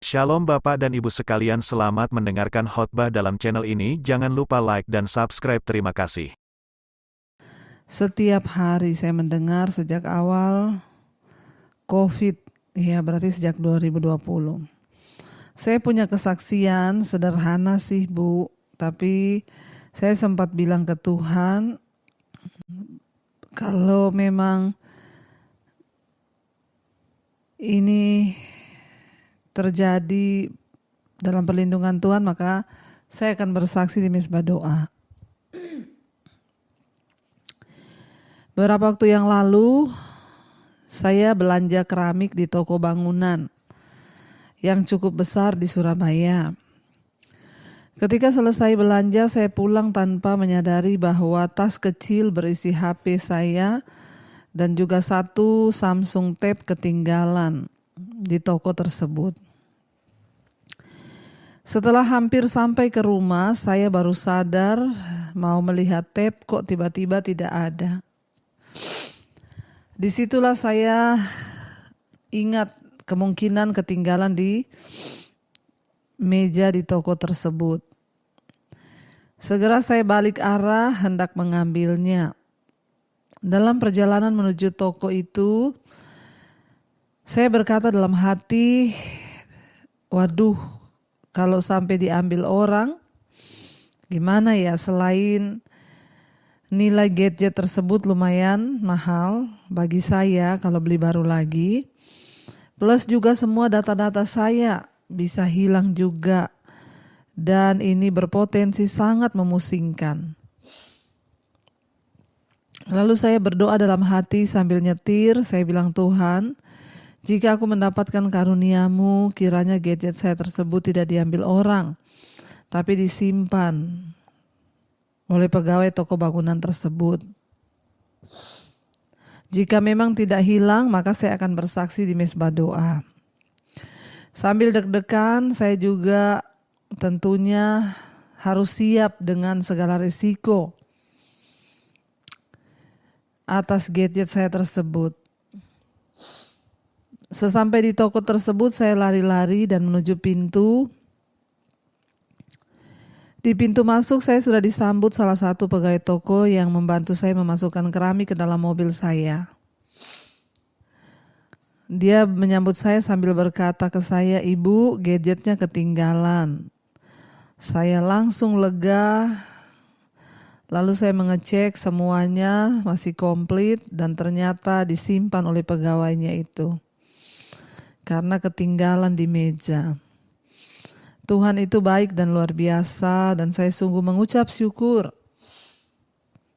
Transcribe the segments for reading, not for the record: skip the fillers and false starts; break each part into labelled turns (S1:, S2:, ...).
S1: Shalom Bapak dan Ibu sekalian, selamat mendengarkan khotbah dalam channel ini. Jangan lupa like dan subscribe. Terima kasih.
S2: Setiap hari saya mendengar sejak awal COVID, ya berarti sejak 2020. Saya punya kesaksian sederhana sih Bu, tapi saya sempat bilang ke Tuhan, kalau memang ini terjadi dalam perlindungan Tuhan, maka saya akan bersaksi di mezbah doa. Beberapa waktu yang lalu, saya belanja keramik di toko bangunan yang cukup besar di Surabaya. Ketika selesai belanja, saya pulang tanpa menyadari bahwa tas kecil berisi HP saya dan juga satu Samsung Tab ketinggalan di toko tersebut. Setelah hampir sampai ke rumah, saya baru sadar mau melihat tab kok tiba-tiba tidak ada. Disitulah saya ingat kemungkinan ketinggalan di meja di toko tersebut. Segera saya balik arah hendak mengambilnya. Dalam perjalanan menuju toko itu, saya berkata dalam hati, waduh, kalau sampai diambil orang, gimana ya? Selain nilai gadget tersebut lumayan mahal bagi saya kalau beli baru lagi, plus juga semua data-data saya bisa hilang juga, dan ini berpotensi sangat memusingkan. Lalu saya berdoa dalam hati sambil nyetir, saya bilang, Tuhan, jika aku mendapatkan karunia-Mu, kiranya gadget saya tersebut tidak diambil orang, tapi disimpan oleh pegawai toko bangunan tersebut. Jika memang tidak hilang, maka saya akan bersaksi di mezbah doa. Sambil deg-degan, saya juga tentunya harus siap dengan segala risiko atas gadget saya tersebut. Sesampai di toko tersebut, saya lari-lari dan menuju pintu. Di pintu masuk, saya sudah disambut salah satu pegawai toko yang membantu saya memasukkan keramik ke dalam mobil saya. Dia menyambut saya sambil berkata ke saya, Ibu, gadgetnya ketinggalan. Saya langsung lega, lalu saya mengecek semuanya masih komplit dan ternyata disimpan oleh pegawainya itu. Karena ketinggalan di meja. Tuhan itu baik dan luar biasa dan saya sungguh mengucap syukur.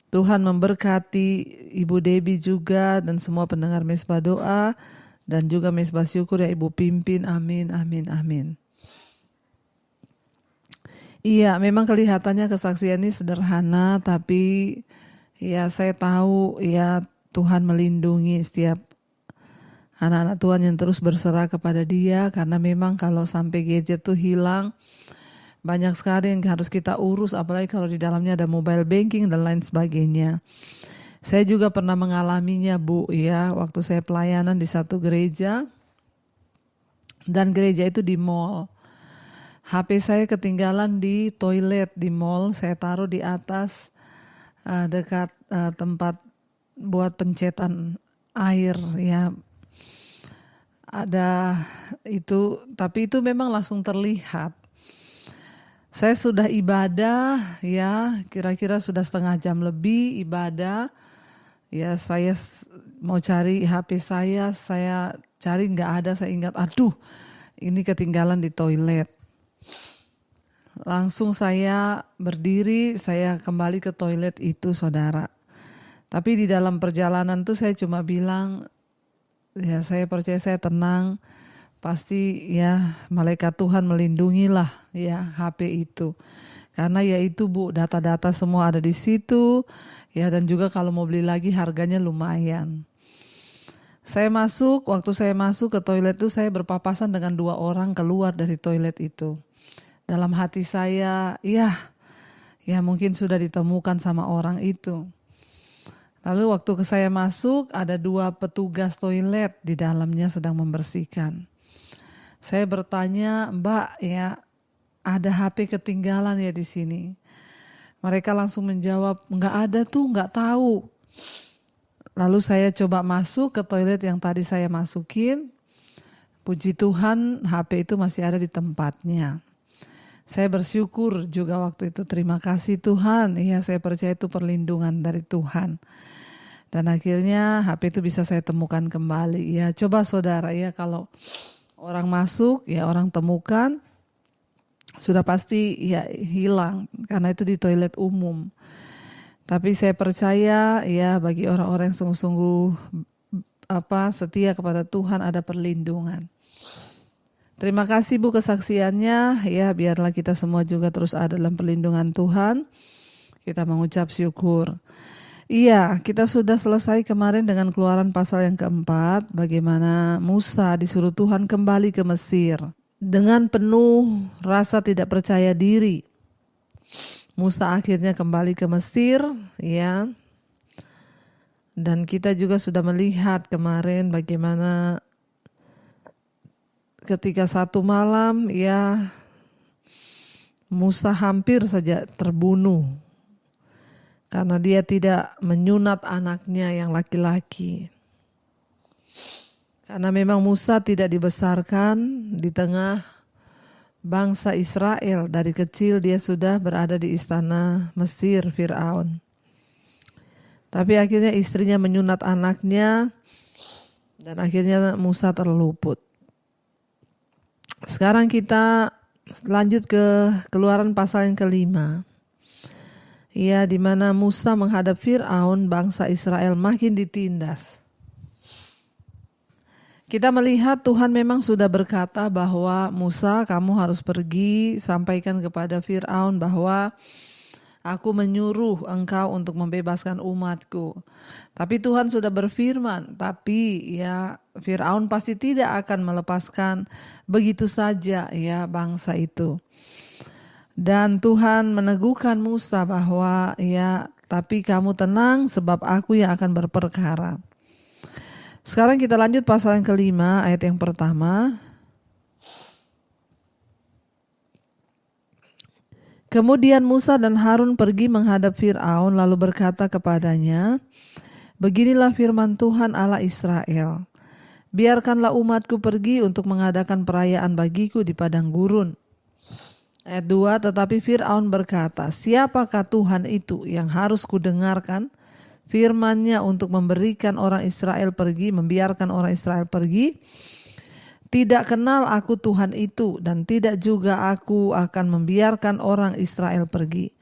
S2: Tuhan memberkati Ibu Debbie juga dan semua pendengar mezbah doa dan juga mezbah syukur ya Ibu pimpin. Amin, amin, amin. Iya, memang kelihatannya kesaksian ini sederhana, tapi ya saya tahu ya Tuhan melindungi setiap anak-anak Tuhan yang terus berserah kepada Dia, karena memang kalau sampai gadget tuh hilang, banyak sekali yang harus kita urus, apalagi kalau di dalamnya ada mobile banking dan lain sebagainya. Saya juga pernah mengalaminya Bu, ya, waktu saya pelayanan di satu gereja, dan gereja itu di mall. HP saya ketinggalan di toilet di mall, saya taruh di atas dekat tempat buat pencetan air, ya. Ada itu, tapi itu memang langsung terlihat. Saya sudah ibadah, ya, kira-kira sudah setengah jam lebih ibadah. Ya, saya mau cari HP saya cari nggak ada, saya ingat, aduh, ini ketinggalan di toilet. Langsung saya berdiri, saya kembali ke toilet itu, saudara. Tapi di dalam perjalanan tuh saya cuma bilang, ya saya percaya, saya tenang, pasti ya malaikat Tuhan melindungilah ya HP itu. Karena ya itu Bu, data-data semua ada di situ, ya, dan juga kalau mau beli lagi harganya lumayan. Waktu saya masuk ke toilet itu saya berpapasan dengan 2 orang keluar dari toilet itu. Dalam hati saya, ya mungkin sudah ditemukan sama orang itu. Lalu waktu saya masuk ada 2 petugas toilet di dalamnya sedang membersihkan. Saya bertanya, Mbak, ya ada HP ketinggalan ya di sini. Mereka langsung menjawab, nggak ada tuh, nggak tahu. Lalu saya coba masuk ke toilet yang tadi saya masukin. Puji Tuhan HP itu masih ada di tempatnya. Saya bersyukur juga waktu itu, terima kasih Tuhan. Ya, saya percaya itu perlindungan dari Tuhan. Dan akhirnya HP itu bisa saya temukan kembali. Ya, coba saudara ya, kalau orang masuk, ya orang temukan, sudah pasti ya hilang karena itu di toilet umum. Tapi saya percaya ya bagi orang-orang yang sungguh-sungguh setia kepada Tuhan ada perlindungan. Terima kasih Bu kesaksiannya, ya biarlah kita semua juga terus ada dalam perlindungan Tuhan. Kita mengucap syukur. Iya, kita sudah selesai kemarin dengan Keluaran pasal yang keempat, bagaimana Musa disuruh Tuhan kembali ke Mesir. Dengan penuh rasa tidak percaya diri, Musa akhirnya kembali ke Mesir, ya. Dan kita juga sudah melihat kemarin bagaimana ketika satu malam, ya, Musa hampir saja terbunuh karena dia tidak menyunat anaknya yang laki-laki. Karena memang Musa tidak dibesarkan di tengah bangsa Israel. Dari kecil dia sudah berada di istana Mesir, Fir'aun. Tapi akhirnya istrinya menyunat anaknya dan akhirnya Musa terluput. Sekarang kita lanjut ke Keluaran pasal yang kelima. Ya, di mana Musa menghadap Fir'aun, bangsa Israel makin ditindas. Kita melihat Tuhan memang sudah berkata bahwa Musa, kamu harus pergi sampaikan kepada Fir'aun bahwa aku menyuruh engkau untuk membebaskan umatku. Tapi Tuhan sudah berfirman, tapi ya Fir'aun pasti tidak akan melepaskan begitu saja ya bangsa itu. Dan Tuhan meneguhkan Musa bahwa ya tapi kamu tenang sebab aku yang akan berperkara. Sekarang kita lanjut pasal yang kelima, ayat yang pertama. Kemudian Musa dan Harun pergi menghadap Fir'aun lalu berkata kepadanya, beginilah firman Tuhan Allah Israel, biarkanlah umatku pergi untuk mengadakan perayaan bagiku di padang gurun. Ayat 2, tetapi Fir'aun berkata, siapakah Tuhan itu yang harus kudengarkan firman-Nya untuk memberikan orang Israel pergi, membiarkan orang Israel pergi? Tidak kenal aku Tuhan itu dan tidak juga aku akan membiarkan orang Israel pergi.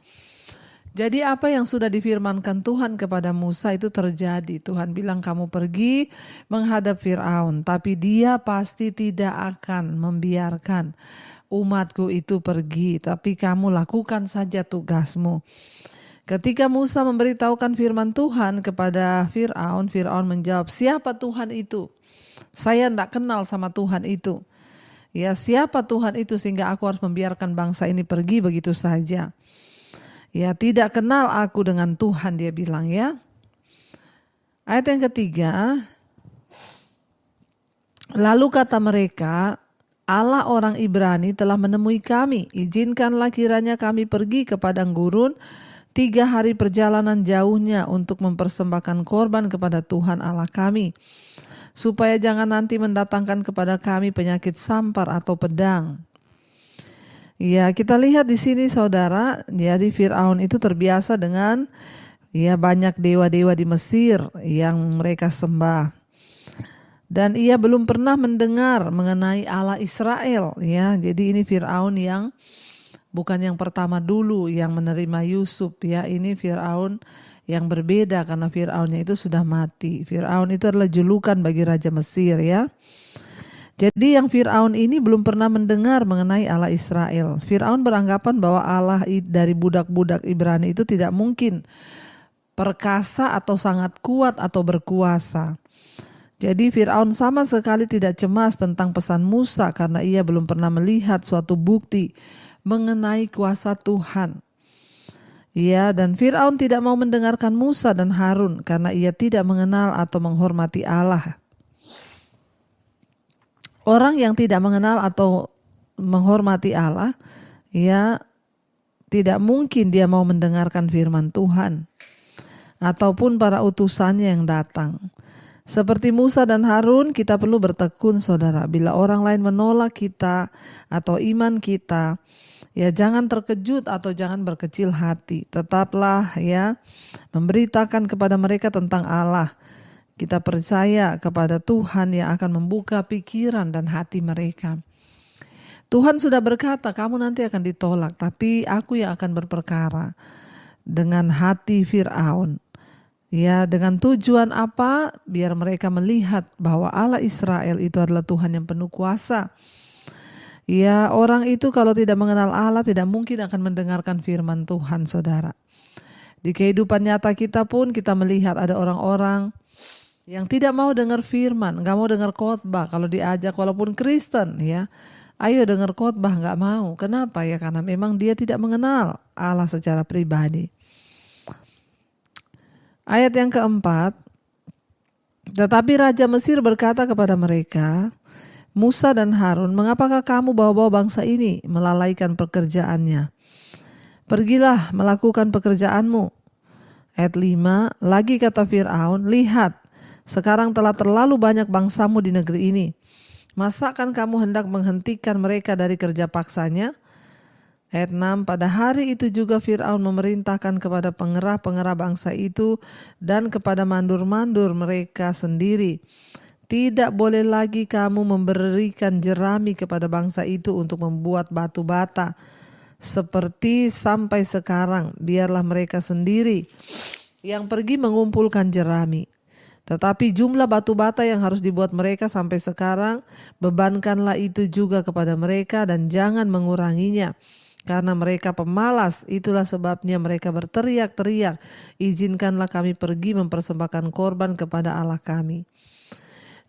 S2: Jadi apa yang sudah difirmankan Tuhan kepada Musa itu terjadi. Tuhan bilang kamu pergi menghadap Fir'aun, tapi dia pasti tidak akan membiarkan umatku itu pergi, tapi kamu lakukan saja tugasmu. Ketika Musa memberitahukan firman Tuhan kepada Fir'aun, Fir'aun menjawab, siapa Tuhan itu? Saya tidak kenal sama Tuhan itu. Ya, siapa Tuhan itu sehingga aku harus membiarkan bangsa ini pergi begitu saja? Ya, tidak kenal aku dengan Tuhan, dia bilang ya. Ayat yang ketiga, lalu kata mereka, Allah orang Ibrani telah menemui kami, izinkanlah kiranya kami pergi ke padang gurun 3 hari perjalanan jauhnya untuk mempersembahkan korban kepada Tuhan Allah kami, supaya jangan nanti mendatangkan kepada kami penyakit sampar atau pedang. Ya, kita lihat di sini saudara, jadi Fir'aun itu terbiasa dengan ya banyak dewa-dewa di Mesir yang mereka sembah. Dan ia belum pernah mendengar mengenai Allah Israel ya. Jadi ini Fir'aun yang bukan yang pertama dulu yang menerima Yusuf ya. Ini Fir'aun yang berbeda karena Fir'aunnya itu sudah mati. Fir'aun itu adalah julukan bagi Raja Mesir ya. Jadi yang Fir'aun ini belum pernah mendengar mengenai Allah Israel. Fir'aun beranggapan bahwa Allah dari budak-budak Ibrani itu tidak mungkin perkasa atau sangat kuat atau berkuasa. Jadi Fir'aun sama sekali tidak cemas tentang pesan Musa karena ia belum pernah melihat suatu bukti mengenai kuasa Tuhan. Ya, dan Fir'aun tidak mau mendengarkan Musa dan Harun karena ia tidak mengenal atau menghormati Allah. Orang yang tidak mengenal atau menghormati Allah, ya tidak mungkin dia mau mendengarkan firman Tuhan ataupun para utusannya yang datang. Seperti Musa dan Harun, kita perlu bertekun, saudara. Bila orang lain menolak kita atau iman kita, ya jangan terkejut atau jangan berkecil hati. Tetaplah ya memberitakan kepada mereka tentang Allah. Kita percaya kepada Tuhan yang akan membuka pikiran dan hati mereka. Tuhan sudah berkata, kamu nanti akan ditolak, tapi aku yang akan berperkara. Dengan hati Fir'aun. Ya, dengan tujuan apa? Biar mereka melihat bahwa Allah Israel itu adalah Tuhan yang penuh kuasa. Ya, orang itu kalau tidak mengenal Allah tidak mungkin akan mendengarkan firman Tuhan, saudara. Di kehidupan nyata kita pun kita melihat ada orang-orang yang tidak mau dengar firman, gak mau dengar khotbah. Kalau diajak walaupun Kristen ya, ayo dengar khotbah, gak mau. Kenapa ya? Karena memang dia tidak mengenal Allah secara pribadi. Ayat yang keempat, tetapi Raja Mesir berkata kepada mereka, Musa dan Harun, mengapakah kamu bawa-bawa bangsa ini melalaikan pekerjaannya? Pergilah melakukan pekerjaanmu. Ayat 5, lagi kata Fir'aun, lihat, sekarang telah terlalu banyak bangsamu di negeri ini. Masakan kamu hendak menghentikan mereka dari kerja paksanya? Ayat 6, pada hari itu juga Fir'aun memerintahkan kepada pengerah-pengerah bangsa itu dan kepada mandur-mandur mereka sendiri. Tidak boleh lagi kamu memberikan jerami kepada bangsa itu untuk membuat batu bata. Seperti sampai sekarang, biarlah mereka sendiri yang pergi mengumpulkan jerami. Tetapi jumlah batu bata yang harus dibuat mereka sampai sekarang, bebankanlah itu juga kepada mereka dan jangan menguranginya. Karena mereka pemalas, itulah sebabnya mereka berteriak-teriak, izinkanlah kami pergi mempersembahkan korban kepada Allah kami.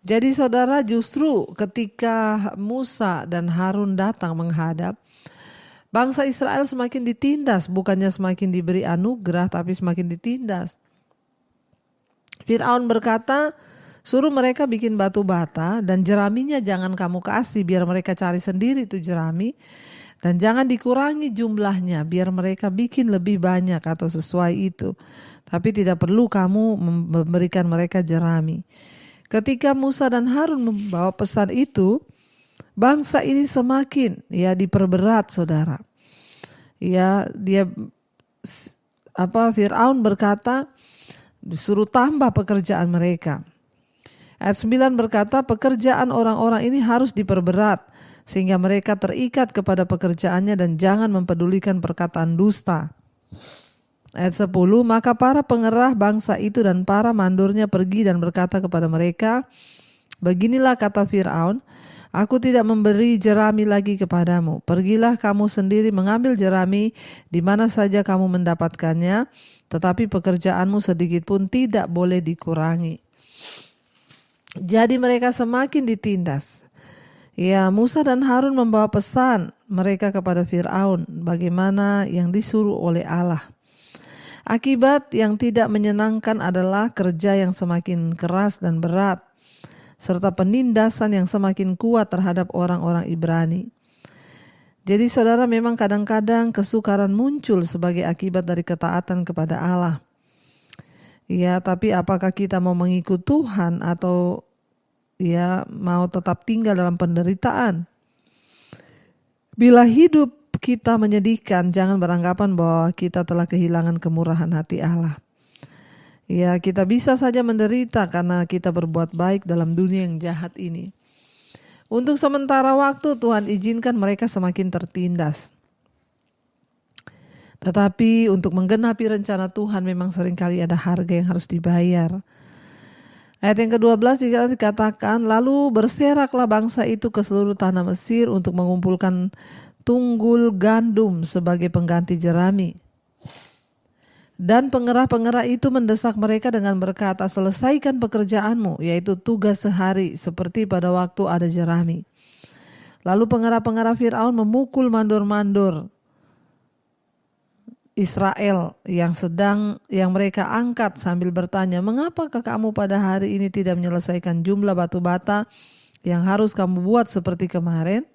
S2: Jadi saudara, justru ketika Musa dan Harun datang menghadap, bangsa Israel semakin ditindas, bukannya semakin diberi anugerah, tapi semakin ditindas. Fir'aun berkata, suruh mereka bikin batu bata dan jeraminya jangan kamu kasih, biar mereka cari sendiri itu jerami. Dan jangan dikurangi jumlahnya, biar mereka bikin lebih banyak atau sesuai itu. Tapi tidak perlu kamu memberikan mereka jerami. Ketika Musa dan Harun membawa pesan itu, bangsa ini semakin ya diperberat, saudara. Ya, Fir'aun berkata, disuruh tambah pekerjaan mereka. Ayat 9 berkata, pekerjaan orang-orang ini harus diperberat, sehingga mereka terikat kepada pekerjaannya dan jangan mempedulikan perkataan dusta. Ayat 10, maka para pengerah bangsa itu dan para mandurnya pergi dan berkata kepada mereka, beginilah kata Fir'aun, aku tidak memberi jerami lagi kepadamu. Pergilah kamu sendiri mengambil jerami di mana saja kamu mendapatkannya, tetapi pekerjaanmu sedikit pun tidak boleh dikurangi. Jadi mereka semakin ditindas. Ya, Musa dan Harun membawa pesan mereka kepada Fir'aun bagaimana yang disuruh oleh Allah. Akibat yang tidak menyenangkan adalah kerja yang semakin keras dan berat, serta penindasan yang semakin kuat terhadap orang-orang Ibrani. Jadi saudara, memang kadang-kadang kesukaran muncul sebagai akibat dari ketaatan kepada Allah. Ya, tapi apakah kita mau mengikut Tuhan atau ya mau tetap tinggal dalam penderitaan? Bila hidup kita menyedihkan, jangan beranggapan bahwa kita telah kehilangan kemurahan hati Allah. Ya, kita bisa saja menderita karena kita berbuat baik dalam dunia yang jahat ini. Untuk sementara waktu Tuhan izinkan mereka semakin tertindas. Tetapi untuk menggenapi rencana Tuhan memang seringkali ada harga yang harus dibayar. Ayat yang ke-12 dikatakan, lalu berseraklah bangsa itu ke seluruh tanah Mesir untuk mengumpulkan tunggul gandum sebagai pengganti jerami. Dan pengerah-pengerah itu mendesak mereka dengan berkata, selesaikan pekerjaanmu, yaitu tugas sehari seperti pada waktu ada jerami. Lalu pengerah-pengerah Fir'aun memukul mandor-mandor Israel yang mereka angkat sambil bertanya, mengapakah kamu pada hari ini tidak menyelesaikan jumlah batu bata yang harus kamu buat seperti kemarin.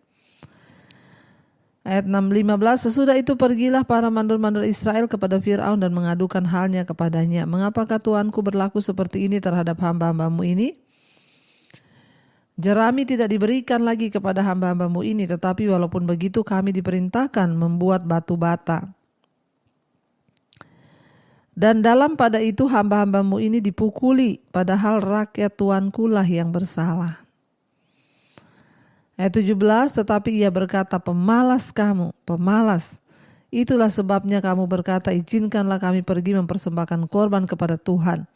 S2: Ayat 6-15, sesudah itu pergilah para mandor-mandor Israel kepada Fir'aun dan mengadukan halnya kepadanya. Mengapakah Tuanku berlaku seperti ini terhadap hamba-hambamu ini? Jerami tidak diberikan lagi kepada hamba-hambamu ini, tetapi walaupun begitu kami diperintahkan membuat batu bata. Dan dalam pada itu hamba-hambamu ini dipukuli, padahal rakyat Tuanku lah yang bersalah. Ayat 17, tetapi ia berkata, pemalas kamu, pemalas. Itulah sebabnya kamu berkata, izinkanlah kami pergi mempersembahkan korban kepada Tuhan.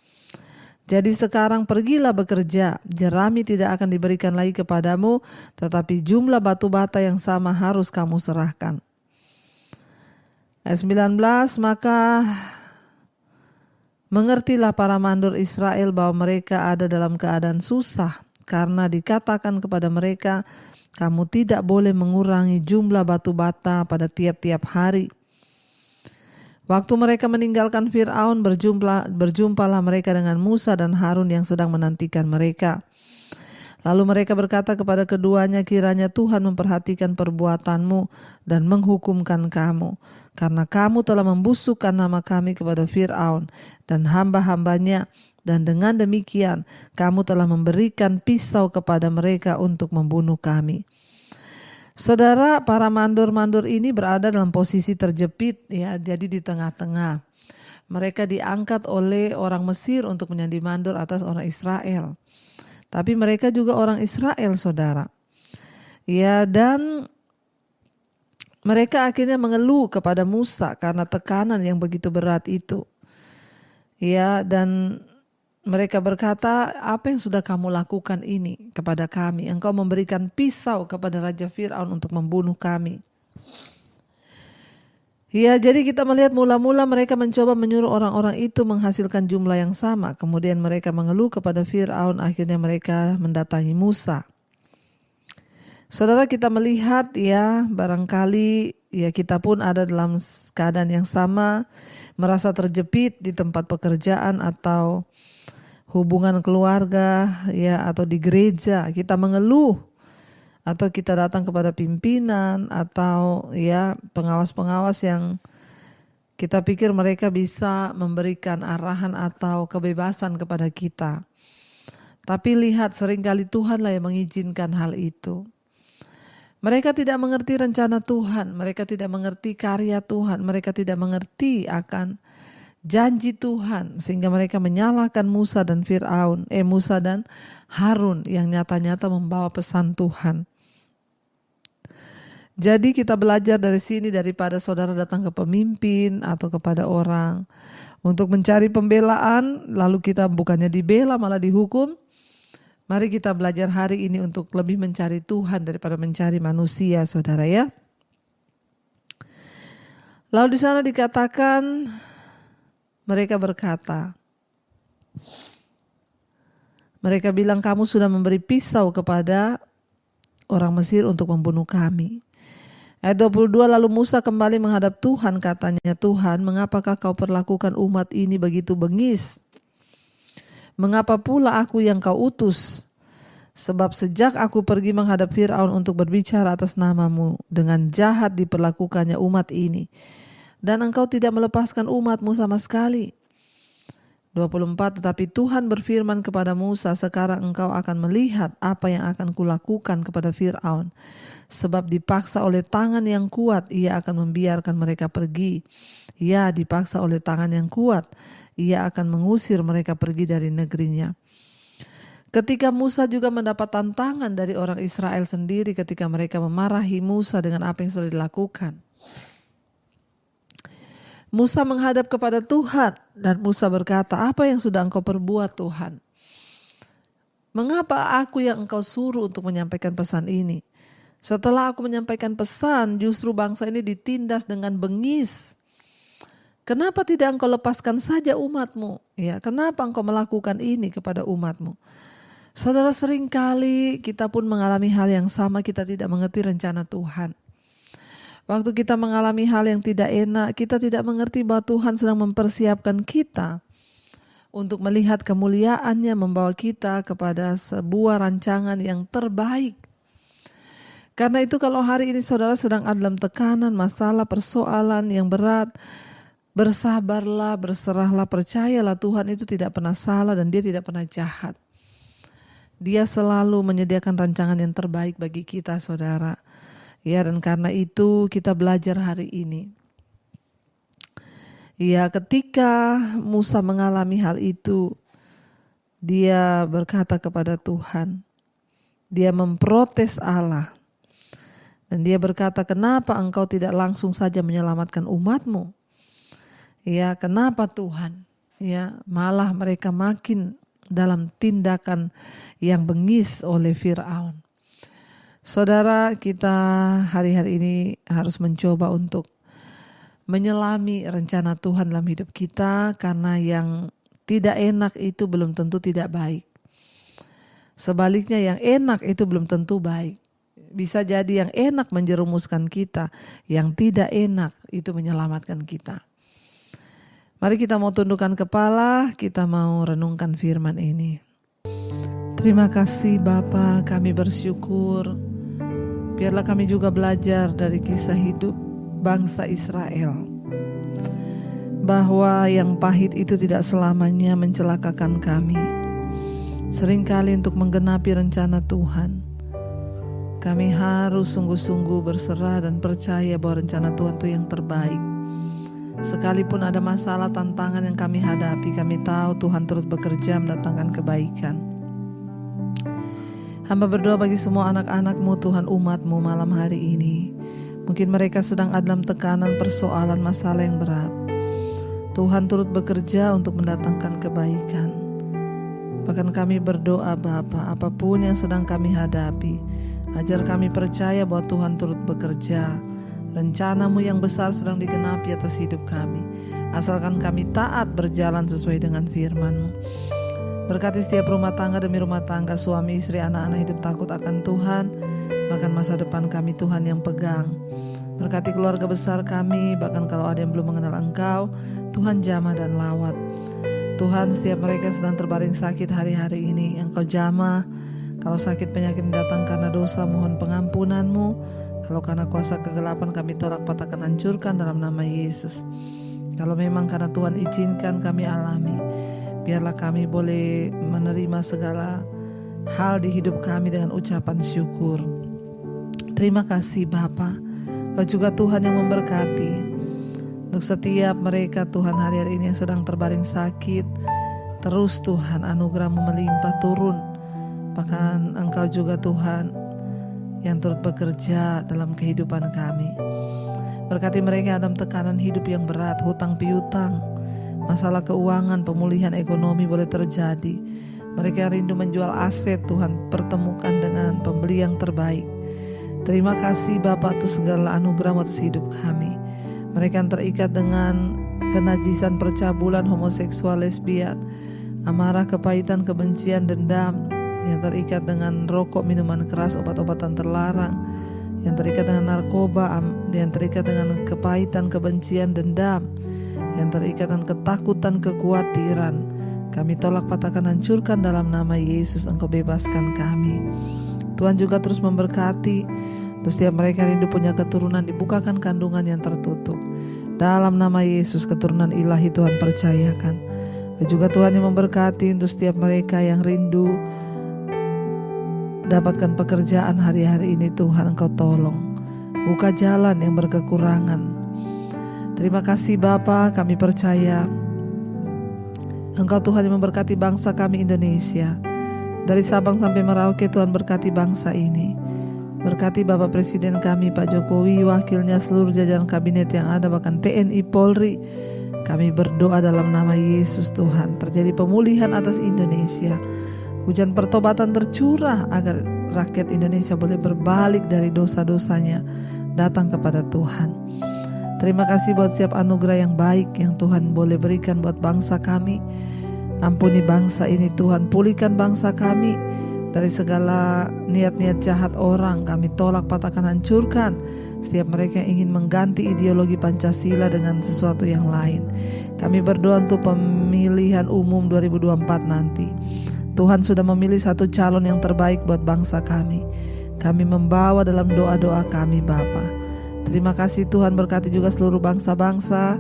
S2: Jadi sekarang pergilah bekerja, jerami tidak akan diberikan lagi kepadamu, tetapi jumlah batu bata yang sama harus kamu serahkan. Ayat 19, maka mengertilah para mandor Israel bahwa mereka ada dalam keadaan susah, karena dikatakan kepada mereka, kamu tidak boleh mengurangi jumlah batu bata pada tiap-tiap hari. Waktu mereka meninggalkan Fir'aun, berjumpalah mereka dengan Musa dan Harun yang sedang menantikan mereka. Lalu mereka berkata kepada keduanya, kiranya Tuhan memperhatikan perbuatanmu dan menghukumkan kamu, karena kamu telah membusukkan nama kami kepada Fir'aun dan hamba-hambanya, dan dengan demikian kamu telah memberikan pisau kepada mereka untuk membunuh kami. Saudara, para mandor-mandor ini berada dalam posisi terjepit, ya, jadi di tengah-tengah. Mereka diangkat oleh orang Mesir untuk menjadi mandor atas orang Israel. Tapi mereka juga orang Israel, saudara. Ya, dan mereka akhirnya mengeluh kepada Musa karena tekanan yang begitu berat itu. Ya, dan mereka berkata, apa yang sudah kamu lakukan ini kepada kami? Engkau memberikan pisau kepada Raja Fir'aun untuk membunuh kami. Ya, jadi kita melihat mula-mula mereka mencoba menyuruh orang-orang itu menghasilkan jumlah yang sama. Kemudian mereka mengeluh kepada Fir'aun, akhirnya mereka mendatangi Musa. Saudara, kita melihat ya, barangkali ya kita pun ada dalam keadaan yang sama, merasa terjepit di tempat pekerjaan atau hubungan keluarga ya, atau di gereja. Kita mengeluh atau kita datang kepada pimpinan atau ya pengawas-pengawas yang kita pikir mereka bisa memberikan arahan atau kebebasan kepada kita. Tapi lihat, seringkali Tuhanlah yang mengizinkan hal itu. Mereka tidak mengerti rencana Tuhan, mereka tidak mengerti karya Tuhan, mereka tidak mengerti akan janji Tuhan, sehingga mereka menyalahkan Musa dan Musa dan Harun yang nyata-nyata membawa pesan Tuhan. Jadi kita belajar dari sini, daripada saudara datang ke pemimpin atau kepada orang untuk mencari pembelaan, lalu kita bukannya dibela malah dihukum. Mari kita belajar hari ini untuk lebih mencari Tuhan daripada mencari manusia, saudara ya. Lalu di sana dikatakan, mereka berkata, mereka bilang, kamu sudah memberi pisau kepada orang Mesir untuk membunuh kami. Ayat 22, lalu Musa kembali menghadap Tuhan, katanya, Tuhan, mengapakah kau perlakukan umat ini begitu bengis? Mengapa pula aku yang kau utus? Sebab sejak aku pergi menghadap Fir'aun untuk berbicara atas namamu, dengan jahat diperlakukannya umat ini. Dan engkau tidak melepaskan umatmu sama sekali. 24, tetapi Tuhan berfirman kepada Musa, sekarang engkau akan melihat apa yang akan kulakukan kepada Fir'aun. Sebab dipaksa oleh tangan yang kuat, ia akan membiarkan mereka pergi. Ya, dipaksa oleh tangan yang kuat, ia akan mengusir mereka pergi dari negerinya. Ketika Musa juga mendapat tantangan dari orang Israel sendiri ketika mereka memarahi Musa dengan apa yang sudah dilakukan. Musa menghadap kepada Tuhan dan Musa berkata, apa yang sudah engkau perbuat Tuhan? Mengapa aku yang engkau suruh untuk menyampaikan pesan ini? Setelah aku menyampaikan pesan, justru bangsa ini ditindas dengan bengis. Kenapa tidak engkau lepaskan saja umatmu? Ya, kenapa engkau melakukan ini kepada umatmu? Saudara, seringkali kita pun mengalami hal yang sama, kita tidak mengerti rencana Tuhan. Waktu kita mengalami hal yang tidak enak, kita tidak mengerti bahwa Tuhan sedang mempersiapkan kita untuk melihat kemuliaan-Nya, membawa kita kepada sebuah rancangan yang terbaik. Karena itu kalau hari ini saudara sedang ada dalam tekanan, masalah, persoalan yang berat, bersabarlah, berserahlah, percayalah Tuhan itu tidak pernah salah dan Dia tidak pernah jahat. Dia selalu menyediakan rancangan yang terbaik bagi kita, saudara. Ya, dan karena itu kita belajar hari ini. Ya, ketika Musa mengalami hal itu, dia berkata kepada Tuhan, dia memprotes Allah. Dan dia berkata, kenapa engkau tidak langsung saja menyelamatkan umatmu? Ya, kenapa Tuhan? Ya, malah mereka makin dalam tindakan yang bengis oleh Firaun. Saudara, kita hari-hari ini harus mencoba untuk menyelami rencana Tuhan dalam hidup kita, karena yang tidak enak itu belum tentu tidak baik. Sebaliknya yang enak itu belum tentu baik. Bisa jadi yang enak menjerumuskan kita, yang tidak enak itu menyelamatkan kita. Mari kita mau tundukkan kepala, kita mau renungkan firman ini. Terima kasih Bapa, kami bersyukur. Biarlah kami juga belajar dari kisah hidup bangsa Israel, bahwa yang pahit itu tidak selamanya mencelakakan kami. Seringkali untuk menggenapi rencana Tuhan, kami harus sungguh-sungguh berserah dan percaya bahwa rencana Tuhan itu yang terbaik. Sekalipun ada masalah, tantangan yang kami hadapi, kami tahu Tuhan turut bekerja mendatangkan kebaikan. Hamba berdoa bagi semua anak-anak-Mu, Tuhan, umat-Mu malam hari ini. Mungkin mereka sedang ada dalam tekanan, persoalan, masalah yang berat. Tuhan turut bekerja untuk mendatangkan kebaikan. Bahkan kami berdoa Bapa, apapun yang sedang kami hadapi, ajar kami percaya bahwa Tuhan turut bekerja. Rencana-Mu yang besar sedang digenapi atas hidup kami. Asalkan kami taat berjalan sesuai dengan firman-Mu. Berkati setiap rumah tangga demi rumah tangga, suami, istri, anak-anak hidup takut akan Tuhan. Bahkan masa depan kami Tuhan yang pegang. Berkati keluarga besar kami, bahkan kalau ada yang belum mengenal Engkau, Tuhan jamah dan lawat. Tuhan, setiap mereka sedang terbaring sakit hari-hari ini, Engkau jamah. Kalau sakit penyakit datang karena dosa, mohon pengampunan-Mu. Kalau karena kuasa kegelapan, kami tolak, patahkan, hancurkan dalam nama Yesus. Kalau memang karena Tuhan izinkan kami alami, biarlah kami boleh menerima segala hal di hidup kami dengan ucapan syukur. Terima kasih Bapa, Kau juga Tuhan yang memberkati. Untuk setiap mereka Tuhan hari-hari ini yang sedang terbaring sakit, terus Tuhan anugerah-Mu melimpah turun. Bahkan Engkau juga Tuhan yang turut bekerja dalam kehidupan kami. Berkati mereka dalam tekanan hidup yang berat, hutang piutang, masalah keuangan, pemulihan ekonomi boleh terjadi. Mereka yang rindu menjual aset, Tuhan pertemukan dengan pembeli yang terbaik. Terima kasih Bapa atas segala anugerah atas hidup kami. Mereka yang terikat dengan kenajisan, percabulan, homoseksual, lesbian, amarah, kepahitan, kebencian, dendam, yang terikat dengan rokok, minuman keras, obat-obatan terlarang, yang terikat dengan narkoba, yang terikat dengan kepahitan, kebencian, dendam, yang terikat dengan ketakutan, kekhawatiran, kami tolak, patahkan, hancurkan dalam nama Yesus. Engkau bebaskan kami. Tuhan juga terus memberkati. Terus setiap mereka rindu punya keturunan, dibukakan kandungan yang tertutup. Dalam nama Yesus, keturunan ilahi Tuhan percayakan. Dan juga Tuhan yang memberkati untuk setiap mereka yang rindu dapatkan pekerjaan hari-hari ini. Tuhan, Engkau tolong. Buka jalan yang berkekurangan. Terima kasih Bapa, kami percaya Engkau Tuhan yang memberkati bangsa kami Indonesia. Dari Sabang sampai Merauke, Tuhan berkati bangsa ini. Berkati Bapak Presiden kami Pak Jokowi, wakilnya, seluruh jajaran kabinet yang ada, bahkan TNI, Polri. Kami berdoa dalam nama Yesus Tuhan, terjadi pemulihan atas Indonesia. Hujan pertobatan tercurah agar rakyat Indonesia boleh berbalik dari dosa-dosanya, datang kepada Tuhan. Terima kasih buat setiap anugerah yang baik yang Tuhan boleh berikan buat bangsa kami. Ampuni bangsa ini Tuhan, pulihkan bangsa kami dari segala niat-niat jahat orang. Kami tolak, patahkan, hancurkan setiap mereka yang ingin mengganti ideologi Pancasila dengan sesuatu yang lain. Kami berdoa untuk pemilihan umum 2024 nanti. Tuhan sudah memilih satu calon yang terbaik buat bangsa kami. Kami membawa dalam doa-doa kami Bapa. Terima kasih Tuhan, berkati juga seluruh bangsa-bangsa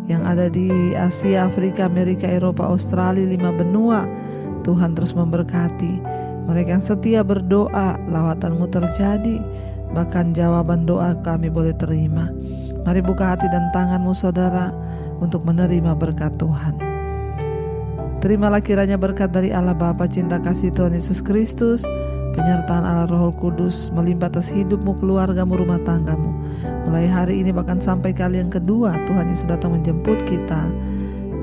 S2: yang ada di Asia, Afrika, Amerika, Eropa, Australia, 5 benua. Tuhan terus memberkati mereka yang setia berdoa, lawatan-Mu terjadi, bahkan jawaban doa kami boleh terima. Mari buka hati dan tangan-Mu saudara untuk menerima berkat Tuhan. Terimalah kiranya berkat dari Allah Bapa, cinta kasih Tuhan Yesus Kristus, penyertaan Allah Roh Kudus melimpah atas hidupmu, keluargamu, rumah tanggamu. Mulai hari ini bahkan sampai kali yang kedua Tuhan Yesus datang menjemput kita,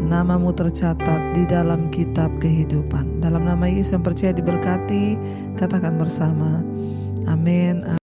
S2: namamu tercatat di dalam kitab kehidupan. Dalam nama Yesus yang percaya diberkati, katakan bersama, amin.